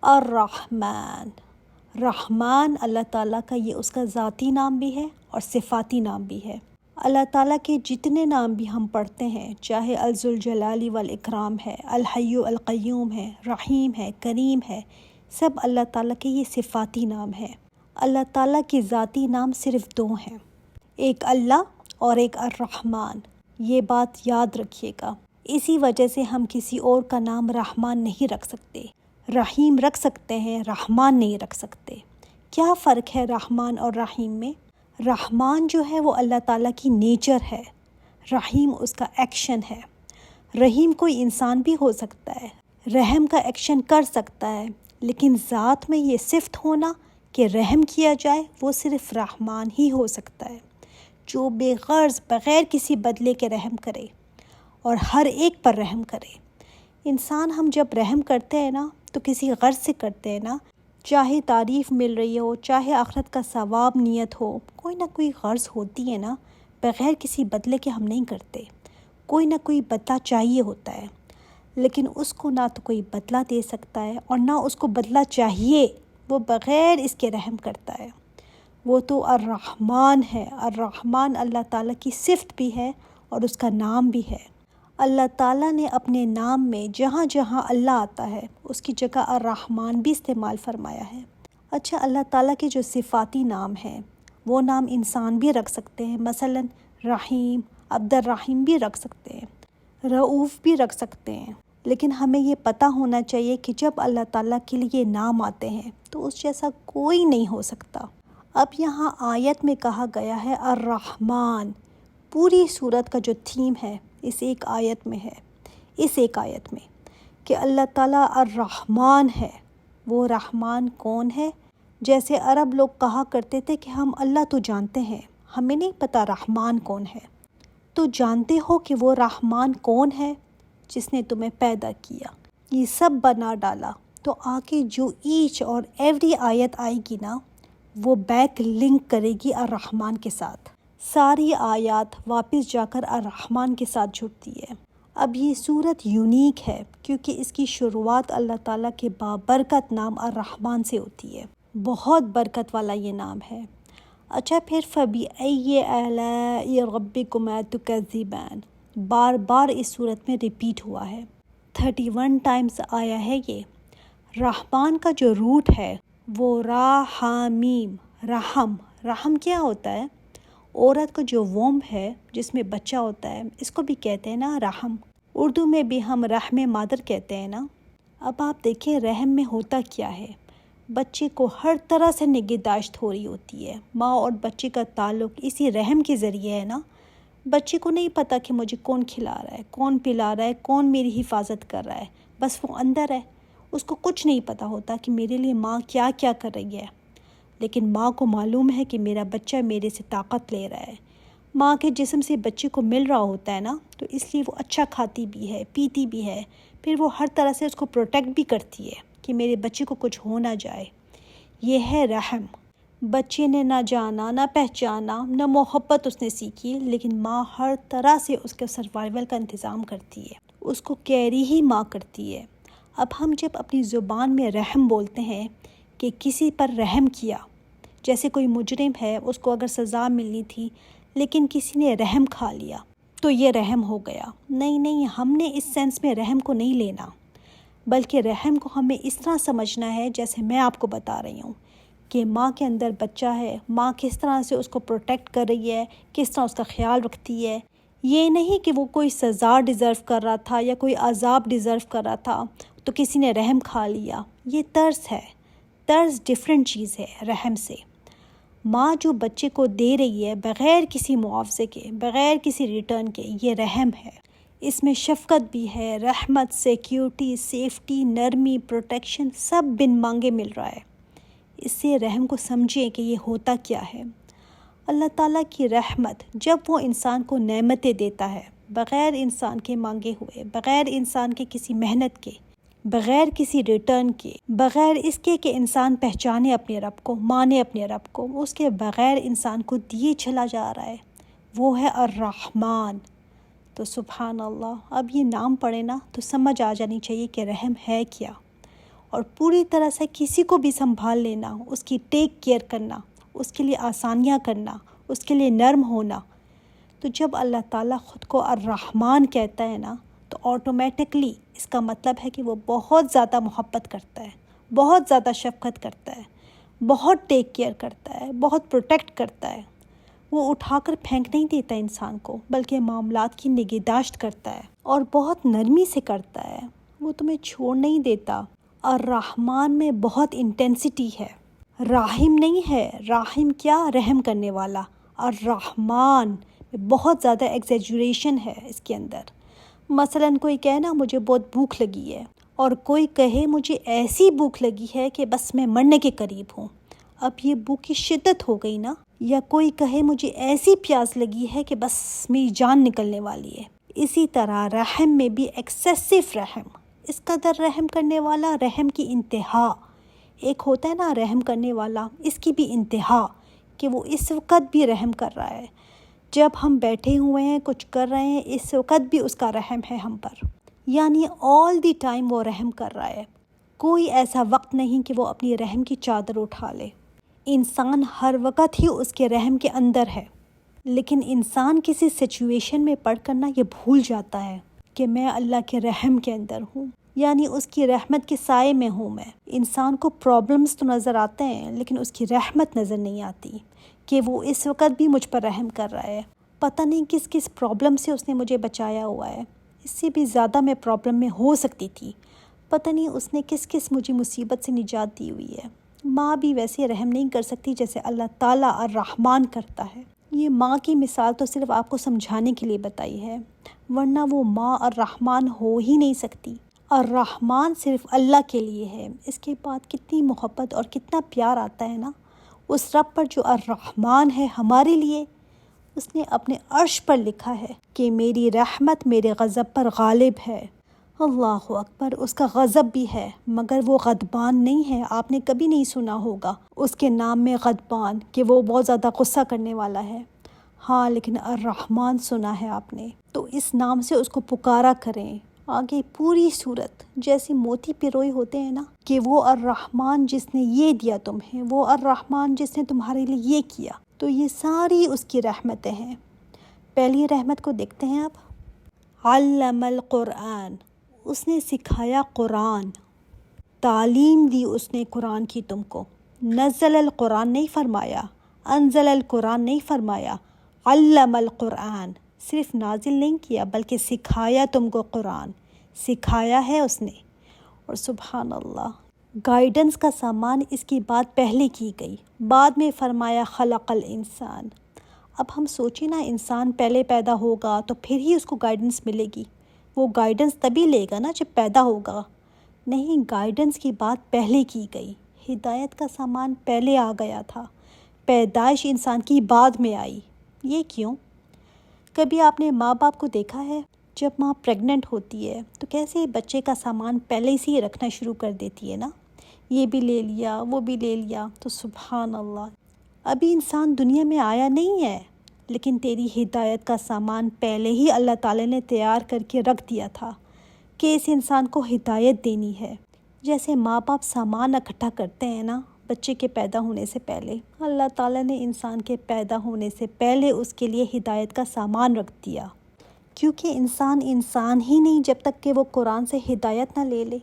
الرحمن، رحمان اللہ تعالیٰ کا یہ اس کا ذاتی نام بھی ہے اور صفاتی نام بھی ہے۔ اللہ تعالیٰ کے جتنے نام بھی ہم پڑھتے ہیں، چاہے ذوالجلال والاکرام ہے، الحی القیوم ہے، رحیم ہے، کریم ہے، سب اللہ تعالیٰ کے یہ صفاتی نام ہے۔ اللہ تعالیٰ کے ذاتی نام صرف دو ہیں، ایک اللہ اور ایک الرحمن۔ یہ بات یاد رکھیے گا۔ اسی وجہ سے ہم کسی اور کا نام رحمان نہیں رکھ سکتے۔ رحیم رکھ سکتے ہیں، رحمان نہیں رکھ سکتے۔ کیا فرق ہے رحمان اور رحیم میں؟ رحمان جو ہے وہ اللہ تعالیٰ کی نیچر ہے، رحیم اس کا ایکشن ہے۔ رحیم کوئی انسان بھی ہو سکتا ہے، رحم کا ایکشن کر سکتا ہے، لیکن ذات میں یہ صفت ہونا کہ رحم کیا جائے وہ صرف رحمان ہی ہو سکتا ہے، جو بے غرض بغیر کسی بدلے کے رحم کرے اور ہر ایک پر رحم کرے۔ انسان ہم جب رحم کرتے ہیں نا تو کسی غرض سے کرتے ہیں نا، چاہے تعریف مل رہی ہو، چاہے آخرت کا ثواب نیت ہو، کوئی نہ کوئی غرض ہوتی ہے نا، بغیر کسی بدلے کے ہم نہیں کرتے۔ کوئی نہ کوئی بدلہ چاہیے ہوتا ہے، لیکن اس کو نہ تو کوئی بدلہ دے سکتا ہے اور نہ اس کو بدلہ چاہیے، وہ بغیر اس کے رحم کرتا ہے۔ وہ تو الرحمن ہے۔ الرحمن اللہ تعالیٰ کی صفت بھی ہے اور اس کا نام بھی ہے۔ اللہ تعالیٰ نے اپنے نام میں جہاں جہاں اللہ آتا ہے اس کی جگہ الرحمن بھی استعمال فرمایا ہے۔ اچھا، اللہ تعالیٰ کے جو صفاتی نام ہیں وہ نام انسان بھی رکھ سکتے ہیں، مثلا رحیم، عبد الرحیم بھی رکھ سکتے ہیں، رؤوف بھی رکھ سکتے ہیں، لیکن ہمیں یہ پتہ ہونا چاہیے کہ جب اللہ تعالیٰ کے لیے نام آتے ہیں تو اس جیسا کوئی نہیں ہو سکتا۔ اب یہاں آیت میں کہا گیا ہے الرحمن، پوری سورت کا جو تھیم ہے اس ایک آیت میں ہے، اس ایک آیت میں کہ اللہ تعالیٰ الرحمن ہے۔ وہ رحمان کون ہے؟ جیسے عرب لوگ کہا کرتے تھے کہ ہم اللہ تو جانتے ہیں، ہمیں نہیں پتہ رحمان کون ہے۔ تو جانتے ہو کہ وہ رحمان کون ہے؟ جس نے تمہیں پیدا کیا، یہ سب بنا ڈالا۔ تو آگے جو ایچ اور ایوری آیت آئے گی نا، وہ بیک لنک کرے گی الرحمن کے ساتھ۔ ساری آیات واپس جا کر الرحمن کے ساتھ جڑتی ہے۔ اب یہ صورت یونیک ہے کیونکہ اس کی شروعات اللہ تعالیٰ کے بابرکت نام الرحمن سے ہوتی ہے۔ بہت برکت والا یہ نام ہے۔ اچھا، پھر فَبِأَيِّ آلَاءِ رَبِّكُمَا تُكَذِّبَانِ بار بار اس صورت میں ریپیٹ ہوا ہے، 31 ٹائمز آیا ہے یہ۔ رحمان کا جو روٹ ہے وہ راحمیم، رحم۔ رحم کیا ہوتا ہے؟ عورت کا جو ووم ہے جس میں بچہ ہوتا ہے، اس کو بھی کہتے ہیں نا رحم۔ اردو میں بھی ہم رحم مادر کہتے ہیں نا۔ اب آپ دیکھیں رحم میں ہوتا کیا ہے، بچے کو ہر طرح سے نگہداشت ہو رہی ہوتی ہے۔ ماں اور بچے کا تعلق اسی رحم کے ذریعے ہے نا۔ بچے کو نہیں پتہ کہ مجھے کون کھلا رہا ہے، کون پلا رہا ہے، کون میری حفاظت کر رہا ہے، بس وہ اندر ہے، اس کو کچھ نہیں پتہ ہوتا کہ میرے لیے ماں کیا کیا کر رہی ہے۔ لیکن ماں کو معلوم ہے کہ میرا بچہ میرے سے طاقت لے رہا ہے۔ ماں کے جسم سے بچے کو مل رہا ہوتا ہے نا، تو اس لیے وہ اچھا کھاتی بھی ہے، پیتی بھی ہے، پھر وہ ہر طرح سے اس کو پروٹیکٹ بھی کرتی ہے کہ میرے بچے کو کچھ ہو نہ جائے۔ یہ ہے رحم۔ بچے نے نہ جانا، نہ پہچانا، نہ محبت اس نے سیکھی، لیکن ماں ہر طرح سے اس کے سروائیول کا انتظام کرتی ہے، اس کو کیری ہی ماں کرتی ہے۔ اب ہم جب اپنی زبان میں رحم بولتے ہیں کہ کسی پر رحم کیا، جیسے کوئی مجرم ہے، اس کو اگر سزا ملنی تھی لیکن کسی نے رحم کھا لیا تو یہ رحم ہو گیا۔ نہیں، ہم نے اس سینس میں رحم کو نہیں لینا، بلکہ رحم کو ہمیں اس طرح سمجھنا ہے جیسے میں آپ کو بتا رہی ہوں کہ ماں کے اندر بچہ ہے، ماں کس طرح سے اس کو پروٹیکٹ کر رہی ہے، کس طرح اس کا خیال رکھتی ہے۔ یہ نہیں کہ وہ کوئی سزا ڈیزرو کر رہا تھا یا کوئی عذاب ڈیزرو کر رہا تھا تو کسی نے رحم کھا لیا۔ یہ طرز ہے، طرز ڈیفرنٹ چیز ہے رحم سے۔ ماں جو بچے کو دے رہی ہے بغیر کسی معاوضے کے، بغیر کسی ریٹرن کے، یہ رحم ہے۔ اس میں شفقت بھی ہے، رحمت، سیکیورٹی، سیفٹی، نرمی، پروٹیکشن، سب بن مانگے مل رہا ہے۔ اس سے رحم کو سمجھیں کہ یہ ہوتا کیا ہے۔ اللہ تعالیٰ کی رحمت جب وہ انسان کو نعمتیں دیتا ہے بغیر انسان کے مانگے ہوئے، بغیر انسان کے کسی محنت کے، بغیر کسی ریٹرن کے، بغیر اس کے کہ انسان پہچانے اپنے رب کو، مانے اپنے رب کو، اس کے بغیر انسان کو دیے چلا جا رہا ہے، وہ ہے الرحمن۔ تو سبحان اللہ، اب یہ نام پڑھے نا تو سمجھ آ جانی چاہیے کہ رحم ہے کیا اور پوری طرح سے کسی کو بھی سنبھال لینا، اس کی ٹیک کیئر کرنا، اس کے لیے آسانیاں کرنا، اس کے لیے نرم ہونا. تو جب اللہ تعالیٰ خود کو الرحمن کہتا ہے نا، تو آٹومیٹکلی اس کا مطلب ہے کہ وہ بہت زیادہ محبت کرتا ہے، بہت زیادہ شفقت کرتا ہے، بہت ٹیک کیئر کرتا ہے، بہت پروٹیکٹ کرتا ہے. وہ اٹھا کر پھینک نہیں دیتا انسان کو، بلکہ معاملات کی نگہداشت کرتا ہے اور بہت نرمی سے کرتا ہے. وہ تمہیں چھوڑ نہیں دیتا. الرحمن میں بہت انٹینسٹی ہے. راحم نہیں ہے، راحم کیا، رحم کرنے والا. الرحمن میں بہت زیادہ ایگزیجریشن ہے اس کے اندر. مثلاً کوئی کہے نا مجھے بہت بھوک لگی ہے، اور کوئی کہے مجھے ایسی بھوک لگی ہے کہ بس میں مرنے کے قریب ہوں. اب یہ بھوک کی شدت ہو گئی نا. یا کوئی کہے مجھے ایسی پیاس لگی ہے کہ بس میری جان نکلنے والی ہے. اسی طرح رحم میں بھی ایکسیسو رحم، اس قدر رحم کرنے والا، رحم کی انتہا. ایک ہوتا ہے نا رحم کرنے والا، اس کی بھی انتہا کہ وہ اس وقت بھی رحم کر رہا ہے. جب ہم بیٹھے ہوئے ہیں کچھ کر رہے ہیں، اس وقت بھی اس کا رحم ہے ہم پر. یعنی آل دی ٹائم وہ رحم کر رہا ہے. کوئی ایسا وقت نہیں کہ وہ اپنی رحم کی چادر اٹھا لے. انسان ہر وقت ہی اس کے رحم کے اندر ہے، لیکن انسان کسی سچویشن میں پڑ کر یہ بھول جاتا ہے کہ میں اللہ کے رحم کے اندر ہوں، یعنی اس کی رحمت کے سائے میں ہوں میں. انسان کو پرابلمز تو نظر آتے ہیں، لیکن اس کی رحمت نظر نہیں آتی کہ وہ اس وقت بھی مجھ پر رحم کر رہا ہے. پتہ نہیں کس کس پرابلم سے اس نے مجھے بچایا ہوا ہے. اس سے بھی زیادہ میں پرابلم میں ہو سکتی تھی. پتہ نہیں اس نے کس کس مجھے مصیبت سے نجات دی ہوئی ہے. ماں بھی ویسے رحم نہیں کر سکتی جیسے اللہ تعالیٰ الرحمن کرتا ہے. یہ ماں کی مثال تو صرف آپ کو سمجھانے کے لیے بتائی ہے، ورنہ وہ ماں الرحمن ہو ہی نہیں سکتی. الرحمن صرف اللہ کے لیے ہے. اس کے بعد کتنی محبت اور کتنا پیار آتا ہے نا اس رب پر جو الرحمن ہے ہمارے لیے. اس نے اپنے عرش پر لکھا ہے کہ میری رحمت میرے غضب پر غالب ہے. اللہ اکبر. اس کا غضب بھی ہے، مگر وہ غضبان نہیں ہے. آپ نے کبھی نہیں سنا ہوگا اس کے نام میں غضبان، کہ وہ بہت زیادہ غصہ کرنے والا ہے. ہاں، لیکن الرحمن سنا ہے آپ نے. تو اس نام سے اس کو پکارا کریں. آگے پوری صورت جیسے موتی پروئے ہوتے ہیں نا، کہ وہ الرحمن جس نے یہ دیا تمہیں، وہ الرحمن جس نے تمہارے لیے یہ کیا. تو یہ ساری اس کی رحمتیں ہیں. پہلی رحمت کو دیکھتے ہیں آپ. علم القرآن، اس نے سکھایا قرآن، تعلیم دی اس نے قرآن کی تم کو. نزل القرآن نہیں فرمایا، انزل القرآن نہیں فرمایا، علم القرآن. صرف نازل نہیں کیا بلکہ سکھایا تم کو قرآن. سکھایا ہے اس نے. اور سبحان اللہ، گائیڈنس کا سامان اس کی بات پہلے کی گئی، بعد میں فرمایا خلق الانسان. اب ہم سوچیں نا، انسان پہلے پیدا ہوگا تو پھر ہی اس کو گائیڈنس ملے گی. وہ گائیڈنس تبھی لے گا نا جب پیدا ہوگا. نہیں، گائیڈنس کی بات پہلے کی گئی. ہدایت کا سامان پہلے آ گیا تھا. پیدائش انسان کی بعد میں آئی. یہ کیوں؟ کبھی آپ نے ماں باپ کو دیکھا ہے جب ماں پریگننٹ ہوتی ہے تو کیسے بچے کا سامان پہلے سے ہی رکھنا شروع کر دیتی ہے نا. یہ بھی لے لیا، وہ بھی لے لیا. تو سبحان اللہ، ابھی انسان دنیا میں آیا نہیں ہے، لیکن تیری ہدایت کا سامان پہلے ہی اللہ تعالیٰ نے تیار کر کے رکھ دیا تھا کہ اس انسان کو ہدایت دینی ہے. جیسے ماں باپ سامان اکٹھا کرتے ہیں نا بچے کے پیدا ہونے سے پہلے، اللہ تعالیٰ نے انسان کے پیدا ہونے سے پہلے اس کے لیے ہدایت کا سامان رکھ دیا. کیونکہ انسان ہی نہیں جب تک کہ وہ قرآن سے ہدایت نہ لے لے،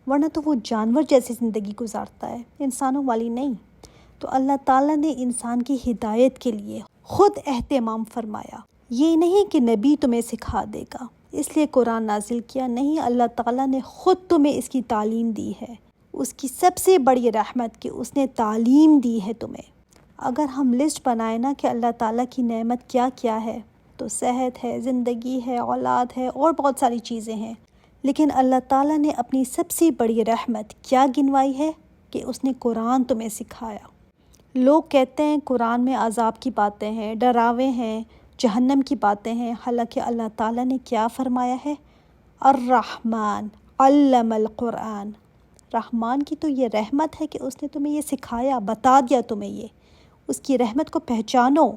ورنہ تو وہ جانور جیسی زندگی گزارتا ہے، انسانوں والی نہیں. تو اللہ تعالیٰ نے انسان کی ہدایت کے لیے خود اہتمام فرمایا. یہ نہیں کہ نبی تمہیں سکھا دے گا اس لیے قرآن نازل کیا، نہیں، اللہ تعالیٰ نے خود تمہیں اس کی تعلیم دی ہے. اس کی سب سے بڑی رحمت کہ اس نے تعلیم دی ہے تمہیں. اگر ہم لسٹ بنائیں نا کہ اللہ تعالیٰ کی نعمت کیا کیا ہے، تو صحت ہے، زندگی ہے، اولاد ہے، اور بہت ساری چیزیں ہیں. لیکن اللہ تعالیٰ نے اپنی سب سے بڑی رحمت کیا گنوائی ہے کہ اس نے قرآن تمہیں سکھایا. لوگ کہتے ہیں قرآن میں عذاب کی باتیں ہیں، ڈراوے ہیں، جہنم کی باتیں ہیں. حالانکہ اللہ تعالیٰ نے کیا فرمایا ہے؟ الرحمن علم القرآن. رحمان کی تو یہ رحمت ہے کہ اس نے تمہیں یہ سکھایا، بتا دیا تمہیں. یہ اس کی رحمت کو پہچانو.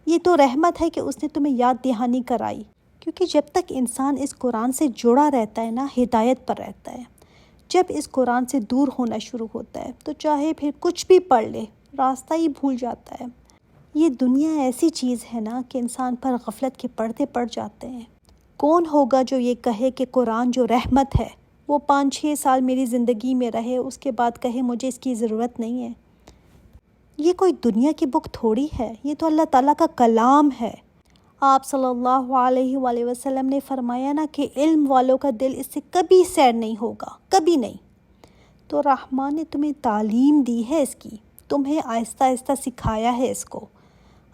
یہ تو رحمت ہے کہ اس نے تمہیں یاد دہانی کرائی. کیونکہ جب تک انسان اس قرآن سے جڑا رہتا ہے نا، ہدایت پر رہتا ہے. جب اس قرآن سے دور ہونا شروع ہوتا ہے تو چاہے پھر کچھ بھی پڑھ لے راستہ ہی بھول جاتا ہے۔ یہ دنیا ایسی چیز ہے نا کہ انسان پر غفلت کے پردے پڑ جاتے ہیں۔ کون ہوگا جو یہ کہے کہ قرآن جو رحمت ہے وہ 5-6 سال میری زندگی میں رہے، اس کے بعد کہے مجھے اس کی ضرورت نہیں ہے؟ یہ کوئی دنیا کی بک تھوڑی ہے، یہ تو اللہ تعالیٰ کا کلام ہے۔ آپ صلی اللہ علیہ وآلہ وسلم نے فرمایا نا کہ علم والوں کا دل اس سے کبھی سیر نہیں ہوگا، کبھی نہیں۔ تو رحمان نے تمہیں تعلیم دی ہے اس کی، تمہیں آہستہ آہستہ سکھایا ہے اس کو۔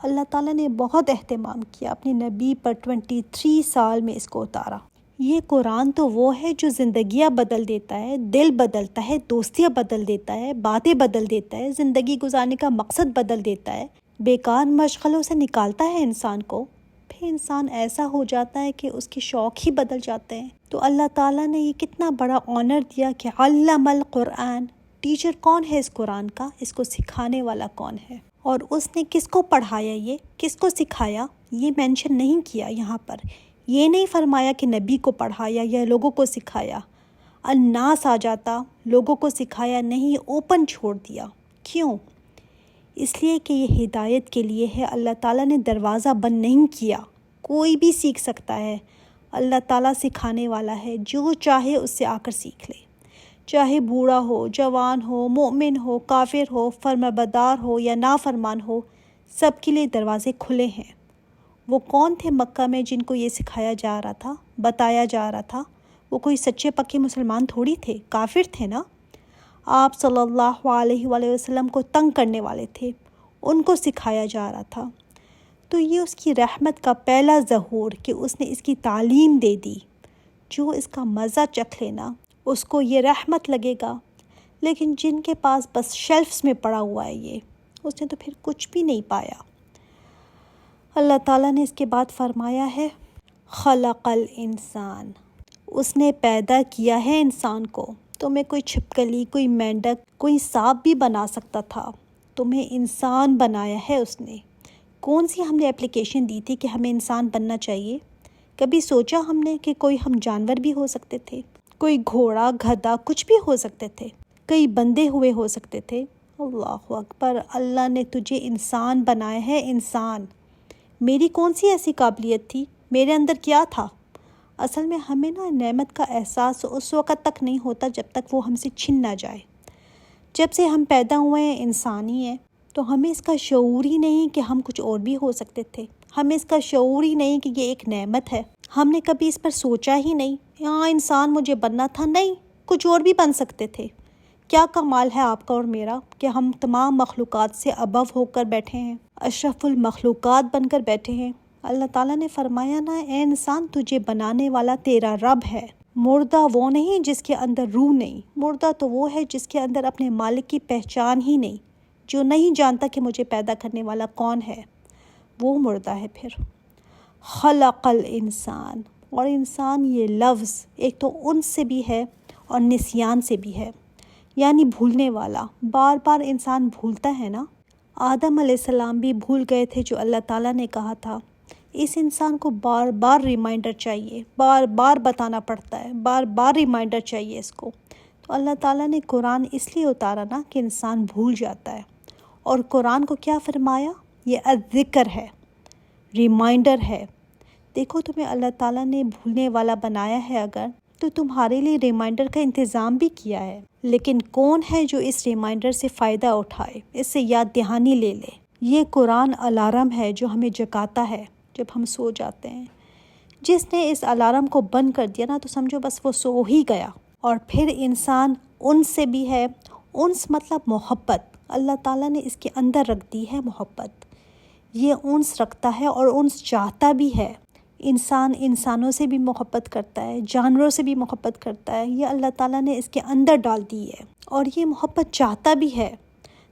اللہ تعالیٰ نے بہت اہتمام کیا، اپنے نبی پر 23 سال میں اس کو اتارا۔ یہ قرآن تو وہ ہے جو زندگیاں بدل دیتا ہے، دل بدلتا ہے، دوستیاں بدل دیتا ہے، باتیں بدل دیتا ہے، زندگی گزارنے کا مقصد بدل دیتا ہے، بیکار مشغلوں سے نکالتا ہے انسان کو، پھر انسان ایسا ہو جاتا ہے کہ اس کے شوق ہی بدل جاتے ہیں۔ تو اللہ تعالیٰ نے یہ کتنا بڑا آنر دیا کہ علم القرآن۔ ٹیچر کون ہے اس قرآن کا؟ اس کو سکھانے والا کون ہے؟ اور اس نے کس کو پڑھایا، یہ کس کو سکھایا؟ یہ مینشن نہیں کیا یہاں پر، یہ نہیں فرمایا کہ نبی کو پڑھایا یا لوگوں کو سکھایا۔ الناس آ جاتا، لوگوں کو سکھایا نہیں، اوپن چھوڑ دیا۔ کیوں؟ اس لیے کہ یہ ہدایت کے لیے ہے، اللہ تعالیٰ نے دروازہ بند نہیں کیا، کوئی بھی سیکھ سکتا ہے۔ اللہ تعالیٰ سکھانے والا ہے، جو چاہے اس سے آ کر سیکھ لے، چاہے بوڑھا ہو، جوان ہو، مومن ہو، کافر ہو، فرمانبردار ہو یا نافرمان ہو، سب کے لیے دروازے کھلے ہیں۔ وہ کون تھے مکہ میں جن کو یہ سکھایا جا رہا تھا، بتایا جا رہا تھا؟ وہ کوئی سچے پکے مسلمان تھوڑی تھے، کافر تھے نا۔ آپ صلی اللہ علیہ وآلہ وسلم کو تنگ کرنے والے تھے، ان کو سکھایا جا رہا تھا۔ تو یہ اس کی رحمت کا پہلا ظہور کہ اس نے اس کی تعلیم دے دی۔ جو اس کا مزہ چکھ لینا اس کو یہ رحمت لگے گا، لیکن جن کے پاس بس شیلفز میں پڑا ہوا ہے یہ، اس نے تو پھر کچھ بھی نہیں پایا۔ اللہ تعالیٰ نے اس کے بعد فرمایا ہے خلق الانسان، اس نے پیدا کیا ہے انسان کو۔ تمہیں کوئی چھپکلی، کوئی مینڈک، کوئی سانپ بھی بنا سکتا تھا، تمہیں انسان بنایا ہے اس نے۔ کون سی ہم نے اپلیکیشن دی تھی کہ ہمیں انسان بننا چاہیے؟ کبھی سوچا ہم نے کہ کوئی ہم جانور بھی ہو سکتے تھے، کوئی گھوڑا، گدھا، کچھ بھی ہو سکتے تھے، کئی بندے ہوئے ہو سکتے تھے؟ اللہ اکبر، اللہ نے تجھے انسان بنایا ہے، انسان۔ میری کون سی ایسی قابلیت تھی؟ میرے اندر کیا تھا؟ اصل میں ہمیں نا نعمت کا احساس اس وقت تک نہیں ہوتا جب تک وہ ہم سے چھن نہ جائے۔ جب سے ہم پیدا ہوئے ہیں انسان ہی ہیں، تو ہمیں اس کا شعور ہی نہیں کہ ہم کچھ اور بھی ہو سکتے تھے، ہمیں اس کا شعور ہی نہیں کہ یہ ایک نعمت ہے۔ ہم نے کبھی اس پر سوچا ہی نہیں، ہاں انسان مجھے بننا تھا، نہیں، کچھ اور بھی بن سکتے تھے۔ کیا کمال ہے آپ کا اور میرا کہ ہم تمام مخلوقات سے ابو ہو کر بیٹھے ہیں، اشرف المخلوقات بن کر بیٹھے ہیں۔ اللہ تعالیٰ نے فرمایا نا، اے انسان تجھے بنانے والا تیرا رب ہے۔ مردہ وہ نہیں جس کے اندر روح نہیں، مردہ تو وہ ہے جس کے اندر اپنے مالک کی پہچان ہی نہیں، جو نہیں جانتا کہ مجھے پیدا کرنے والا کون ہے، وہ مردہ ہے۔ پھر خلق الانسان، اور انسان یہ لفظ ایک تو انس سے بھی ہے اور نسیان سے بھی ہے، یعنی بھولنے والا۔ بار بار انسان بھولتا ہے نا۔ آدم علیہ السلام بھی بھول گئے تھے جو اللہ تعالیٰ نے کہا تھا۔ اس انسان کو بار بار ریمائنڈر چاہیے، بار بار بتانا پڑتا ہے، بار بار ریمائنڈر چاہیے اس کو۔ تو اللہ تعالیٰ نے قرآن اس لیے اتارا نا کہ انسان بھول جاتا ہے، اور قرآن کو کیا فرمایا؟ یہ الذکر ہے، ریمائنڈر ہے۔ دیکھو تمہیں اللہ تعالیٰ نے بھولنے والا بنایا ہے اگر، تو تمہارے لیے ریمائنڈر کا انتظام بھی کیا ہے، لیکن کون ہے جو اس ریمائنڈر سے فائدہ اٹھائے، اس سے یاد دہانی لے لے؟ یہ قرآن الارم ہے جو ہمیں جگاتا ہے جب ہم سو جاتے ہیں۔ جس نے اس الارم کو بند کر دیا نا، تو سمجھو بس وہ سو ہی گیا۔ اور پھر انسان انس سے بھی ہے، انس مطلب محبت، اللہ تعالیٰ نے اس کے اندر رکھ دی ہے محبت۔ یہ انس رکھتا ہے اور انس چاہتا بھی ہے۔ انسان انسانوں سے بھی محبت کرتا ہے، جانوروں سے بھی محبت کرتا ہے، یہ اللہ تعالیٰ نے اس کے اندر ڈال دی ہے، اور یہ محبت چاہتا بھی ہے۔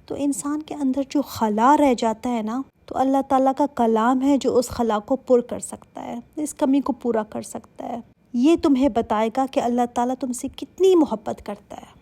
تو انسان کے اندر جو خلا رہ جاتا ہے نا، تو اللہ تعالیٰ کا کلام ہے جو اس خلا کو پر کر سکتا ہے، اس کمی کو پورا کر سکتا ہے۔ یہ تمہیں بتائے گا کہ اللہ تعالیٰ تم سے کتنی محبت کرتا ہے۔